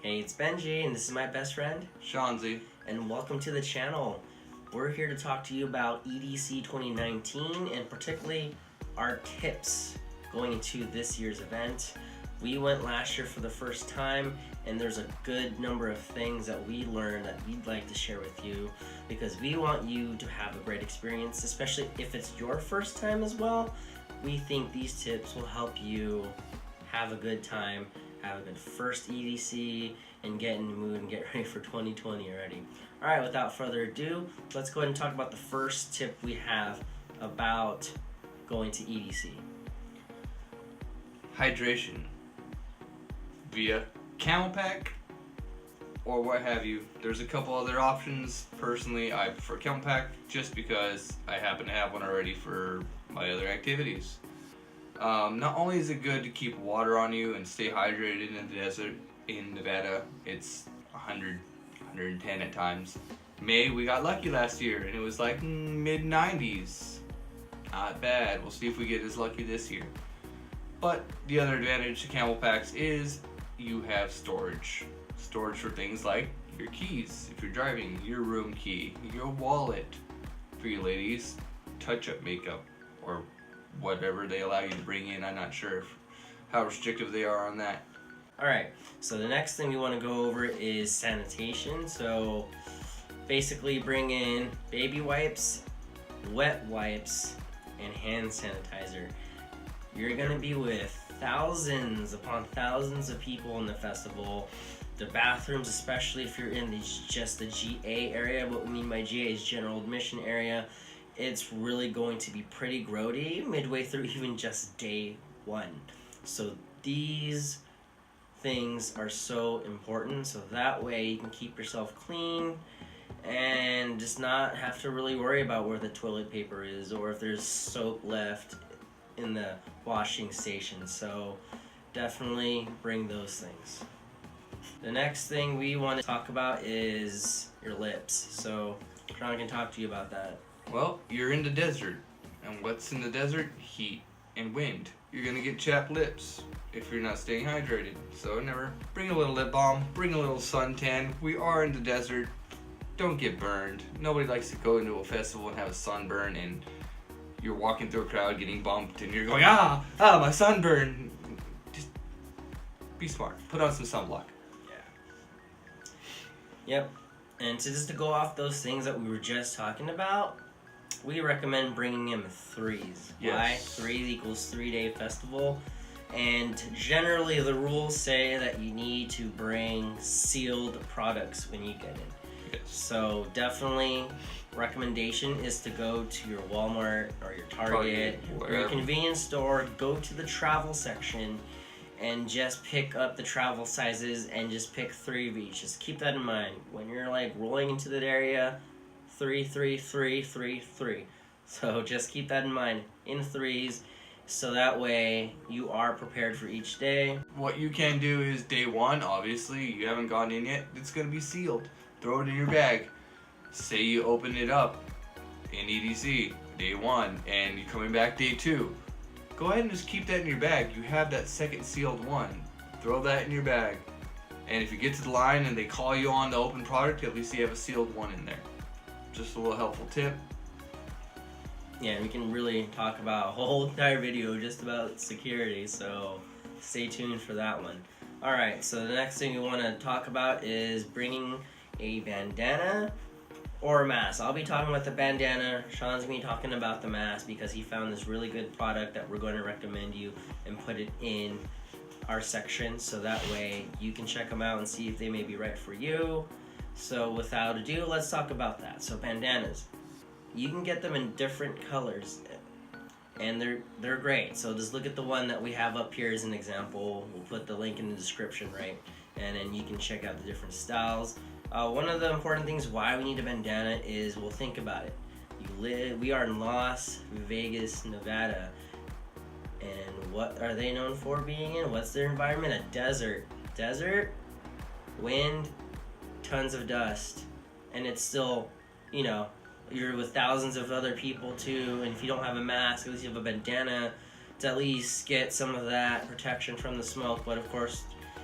Hey, it's Benji, and this is my best friend, Shanzi. and welcome to the channel. We're here to talk to you about EDC 2019, and particularly our tips going into this year's event. We went last year for the first time, and there's a good number of things that we learned that we'd like to share with you, because we want you to have a great experience, especially if it's your first time as well. We think these tips will help you have a good time, have a good first EDC, and get in the mood and get ready for 2020 already. Alright, without further ado, let's go ahead and talk about the first tip we have about going to EDC. Hydration via camel pack or what have you. There's a couple other options. Personally, I prefer camel pack just because I happen to have one already for my other activities. Not only is it good to keep water on you and stay hydrated in the desert in Nevada, it's 100, 110 at times. We got lucky last year and it was like mid 90s. Not bad. We'll see if we get as lucky this year. But the other advantage to camel packs is you have storage. Storage for things like your keys, if you're driving, your room key, your wallet. For you ladies, touch-up makeup or whatever they allow you to bring in. I'm not sure how restrictive they are on that. Alright, so the next thing we want to go over is sanitation. So basically bring in baby wipes, wet wipes, and hand sanitizer. You're going to be with thousands upon thousands of people in the festival. The bathrooms, especially if you're in just the GA area, what we mean by GA is general admission area, it's really going to be pretty grody midway through even just day one. So these things are so important, so that way you can keep yourself clean and just not have to really worry about where the toilet paper is or if there's soap left in the washing station. So definitely bring those things. The next thing we want to talk about is your lips. So Sean can talk to you about that. Well, you're in the desert, and what's in the desert? Heat and wind. You're gonna get chapped lips if you're not staying hydrated. So never bring a little lip balm, bring a little suntan. We are in the desert. Don't get burned. Nobody likes to go into a festival and have a sunburn and you're walking through a crowd getting bumped and you're going, my sunburn. Just be smart. Put on some sunblock. Yep. And to go off those things that we were just talking about, we recommend bringing in threes. Yes. Why? 3 equals 3-day festival. And generally the rules say that you need to bring sealed products when you get in. Yes. So definitely recommendation is to go to your Walmart or your Target or your convenience store, go to the travel section and just pick up the travel sizes and just pick 3 of each. Just keep that in mind. When you're like rolling into that area, 3, 3, 3, 3, 3. So just keep that in mind in threes, so that way you are prepared for each day. What you can do is day one, obviously, you haven't gone in yet, it's going to be sealed. Throw it in your bag. Say you open it up in EDC day one and you're coming back day 2. Go ahead and just keep that in your bag. You have that second sealed one. Throw that in your bag. And if you get to the line and they call you on the open product, at least you have a sealed one in there. Just a little helpful tip. Yeah, we can really talk about a whole entire video just about security, so stay tuned for that one. Alright, so the next thing we want to talk about is bringing a bandana or a mask. I'll be talking about the bandana. Sean's going to be talking about the mask because he found this really good product that we're going to recommend you and put it in our section, so that way you can check them out and see if they may be right for you. So without ado, let's talk about that. So bandanas, you can get them in different colors and they're great. So just look at the one that we have up here as an example. We'll put the link in the description, right? And then you can check out the different styles. One of the important things why we need a bandana is, well, think about it. We are in Las Vegas, Nevada, and what are they known for being in? What's their environment? A desert. Desert, wind, tons of dust, and it's still, you're with thousands of other people too, and if you don't have a mask, at least you have a bandana to at least get some of that protection from the smoke. But of course,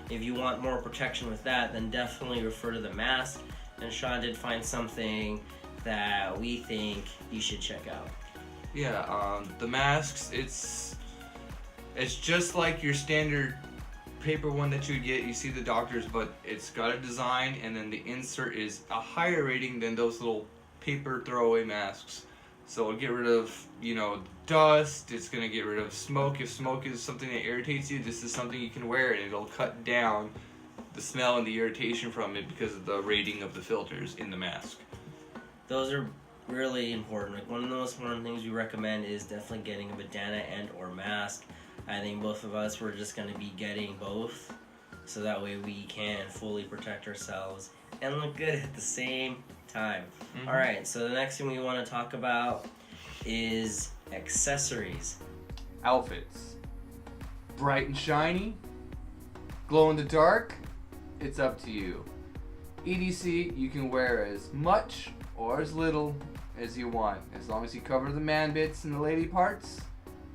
if you want more protection with that, then definitely refer to the mask. And Sean did find something that we think you should check out. Yeah, the masks, it's just like your standard paper one that you get. You see the doctors, but it's got a design, and then the insert is a higher rating than those little paper throwaway masks. So it'll get rid of, dust. It's gonna get rid of smoke. If smoke is something that irritates you, this is something you can wear, and it'll cut down the smell and the irritation from it because of the rating of the filters in the mask. Those are really important. Like, one of the most important things we recommend is definitely getting a bandana and or mask. I think both of us were just going to be getting both, so that way we can fully protect ourselves and look good at the same time. Mm-hmm. All right, so the next thing we want to talk about is accessories. Outfits. Bright and shiny, glow in the dark, it's up to you. EDC, you can wear as much or as little as you want, as long as you cover the man bits and the lady parts.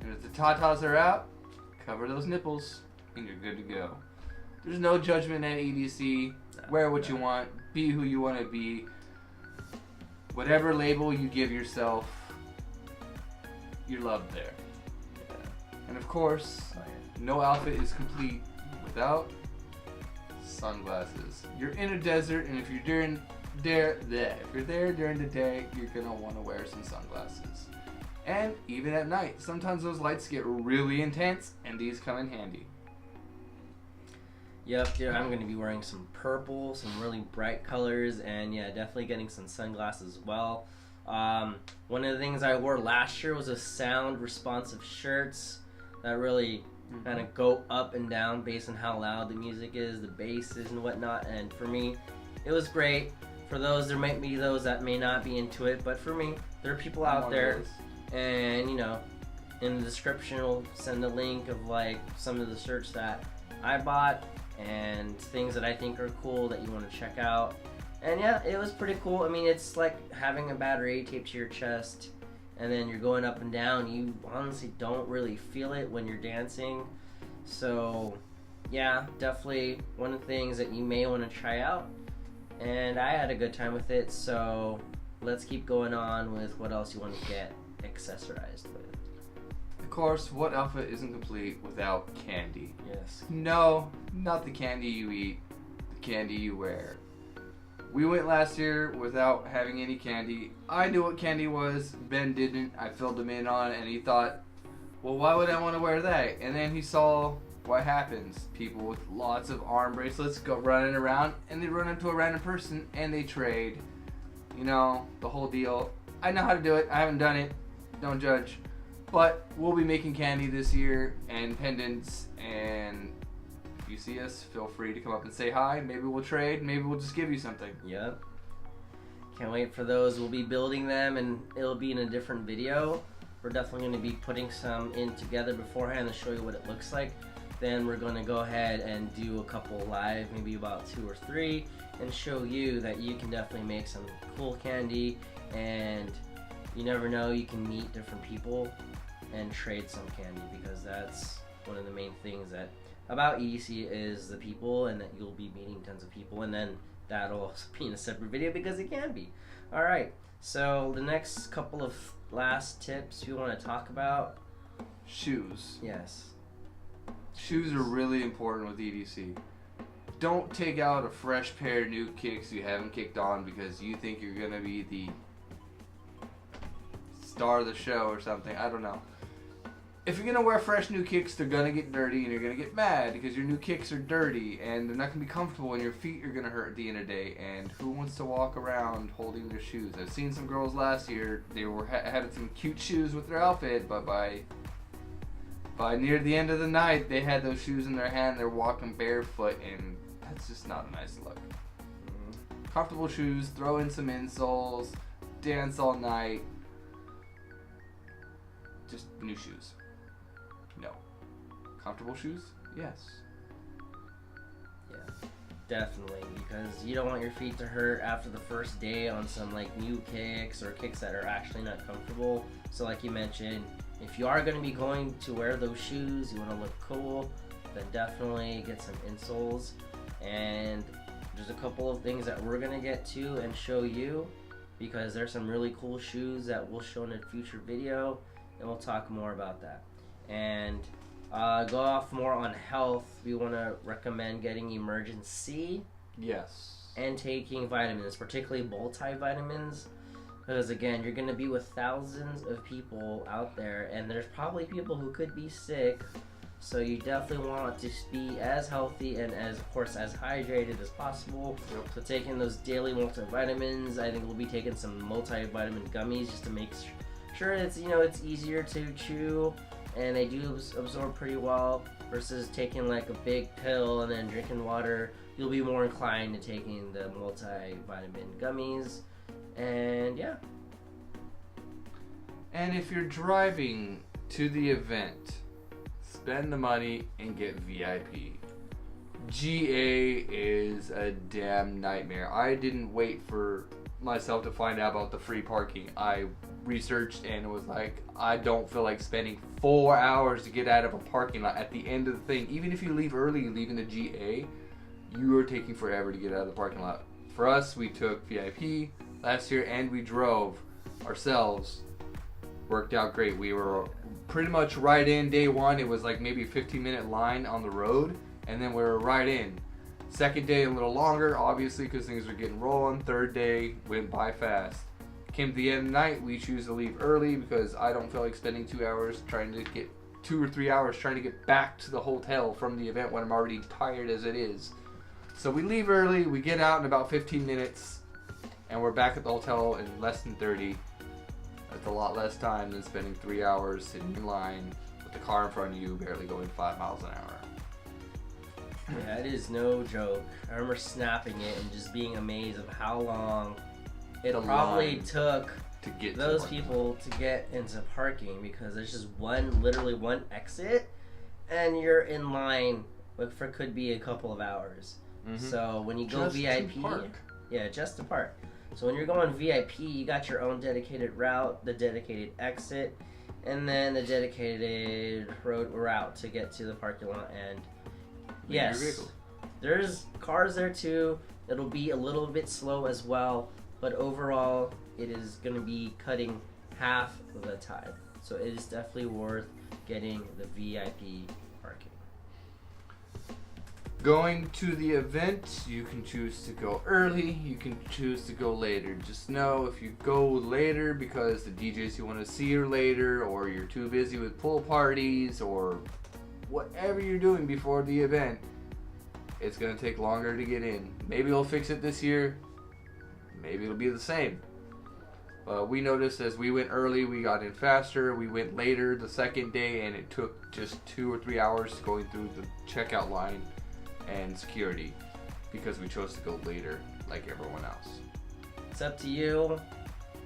And if the tatas are out, cover those nipples, and you're good to go. There's no judgment at EDC. Wear what you want, be who you want to be. Whatever label you give yourself, you're loved there. Yeah. And of course, no outfit is complete without sunglasses. You're in a desert, and if you're there during the day, you're gonna want to wear some sunglasses. And even at night, sometimes those lights get really intense, and these come in handy. Yep, dude, I'm going to be wearing some purple, some really bright colors, and yeah, definitely getting some sunglasses as well. One of the things I wore last year was a sound responsive shirts that really kind of go up and down based on how loud the music is, the bass is and whatnot, and for me, it was great. For those, there might be those that may not be into it, but for me, there are people out there. And in the description we'll send a link of like some of the shirts that I bought and things that I think are cool that you want to check out. And yeah, it was pretty cool. I mean, it's like having a battery taped to your chest and then you're going up and down. You honestly don't really feel it when you're dancing. So yeah, definitely one of the things that you may want to try out. And I had a good time with it, so let's keep going on with what else you want to get accessorized with. Of course, what outfit isn't complete without candy? Yes. No, not the candy you eat, the candy you wear. We went last year without having any candy. I knew what candy was, Ben didn't. I filled him in on it, and he thought, well, why would I want to wear that? And then he saw what happens. People with lots of arm bracelets go running around, and they run into a random person, and they trade. The whole deal. I know how to do it. I haven't done it. Don't judge. But we'll be making candy this year and pendants, and if you see us, feel free to come up and say hi. Maybe we'll trade. Maybe we'll just give you something. Yep. Can't wait for those. We'll be building them, and it'll be in a different video. We're definitely going to be putting some in together beforehand to show you what it looks like. Then we're going to go ahead and do a couple live, maybe about 2 or 3, and show you that you can definitely make some cool candy, and you never know, you can meet different people and trade some candy, because that's one of the main things that about EDC is the people, and that you'll be meeting tons of people, and then that'll also be in a separate video because it can be. Alright, so the next couple of last tips we want to talk about. Shoes. Yes. Shoes are really important with EDC. Don't take out a fresh pair of new kicks you haven't kicked on because you think you're going to be the star of the show or something. I don't know. If you're going to wear fresh new kicks, they're going to get dirty and you're going to get mad because your new kicks are dirty and they're not going to be comfortable and your feet are going to hurt at the end of the day. And who wants to walk around holding their shoes? I've seen some girls last year, they were had some cute shoes with their outfit, but by near the end of the night, they had those shoes in their hand, they're walking barefoot, and that's just not a nice look. Comfortable shoes, throw in some insoles, dance all night. Just new shoes. No. Comfortable shoes? Yes. Yeah, definitely, because you don't want your feet to hurt after the first day on some like new kicks or kicks that are actually not comfortable. So like you mentioned, if you are going to be going to wear those shoes, you want to look cool, then definitely get some insoles. And there's a couple of things that we're gonna get to and show you, because there's some really cool shoes that we'll show in a future video, and we'll talk more about that. And go off more on health, we want to recommend getting Emergency. Yes. And taking vitamins, particularly multivitamins, because again, you're going to be with thousands of people out there, and there's probably people who could be sick, so you definitely want to be as healthy and of course as hydrated as possible. Yep. So taking those daily multivitamins, I think we'll be taking some multivitamin gummies just to make sure it's easier to chew, and they do absorb pretty well, versus taking like a big pill and then drinking water. You'll be more inclined to taking the multivitamin gummies. And yeah. And if you're driving to the event, spend the money and get VIP. GA is a damn nightmare. I didn't wait for myself to find out about the free parking. I researched and it was like, I don't feel like spending 4 hours to get out of a parking lot at the end of the thing. Even if you leave early, leaving the GA, you are taking forever to get out of the parking lot. For us, we took VIP last year and we drove ourselves. Worked out great. We were pretty much right in day one. It was like maybe a 15-minute line on the road, and then we were right in. Second day a little longer, obviously, because things were getting rolling. Third day went by fast. Came to the end of the night, we choose to leave early because I don't feel like spending 2 hours trying to get 2 or 3 hours trying to get back to the hotel from the event when I'm already tired as it is. So we leave early, we get out in about 15 minutes, and we're back at the hotel in less than 30. That's a lot less time than spending 3 hours sitting in line with the car in front of you barely going 5 miles an hour. Yeah, it is no joke. I remember snapping it and just being amazed of how long it probably took to get those people to get into parking, because there's just literally one exit, and you're in line for could be a couple of hours. Mm-hmm. So when you go just VIP, to park. Yeah, just to park. So when you're going VIP, you got your own dedicated route, the dedicated exit, and then the dedicated route to get to the parking lot. And yes, there's cars there too. It'll be a little bit slow as well, but overall, it is going to be cutting half of the time. So it is definitely worth getting the VIP parking. Going to the event, you can choose to go early, you can choose to go later. Just know if you go later because the DJs you want to see are later, or you're too busy with pool parties, or whatever you're doing before the event, it's going to take longer to get in. Maybe they'll fix it this year, maybe it'll be the same. We noticed as we went early, we got in faster. We went later the second day, and it took just 2 or 3 hours going through the checkout line and security because we chose to go later like everyone else. It's up to you.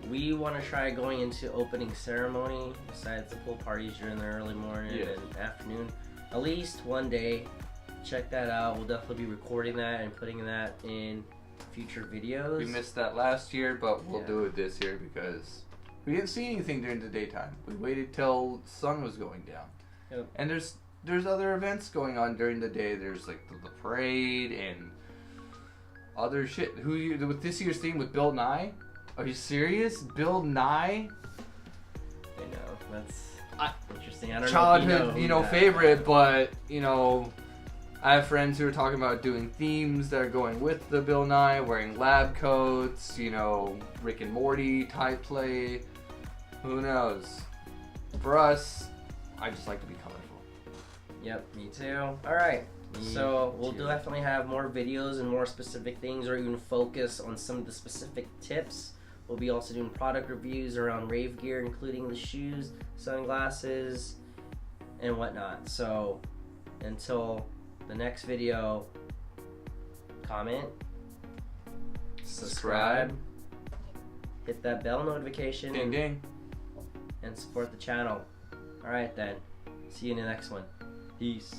We want to try going into opening ceremony besides the pool parties during the early morning and afternoon. At least one day. Check that out. We'll definitely be recording that and putting that in future videos. We missed that last year, but we'll do it this year because we didn't see anything during the daytime. We waited till the sun was going down. Yep. And there's other events going on during the day. There's like the parade and other shit. With this year's theme with Bill Nye? Are you serious? Bill Nye? I know, that's interesting. I don't childhood, know favorite, but I have friends who are talking about doing themes that are going with the Bill Nye, wearing lab coats, Rick and Morty type play. Who knows? For us, I just like to be colorful. Yep, me too. Alright, so we'll definitely have more videos and more specific things, or even focus on some of the specific tips. We'll be also doing product reviews around rave gear, including the shoes, sunglasses, and whatnot. So, until the next video, comment, subscribe, hit that bell notification, ding ding, and support the channel. Alright then, see you in the next one. Peace.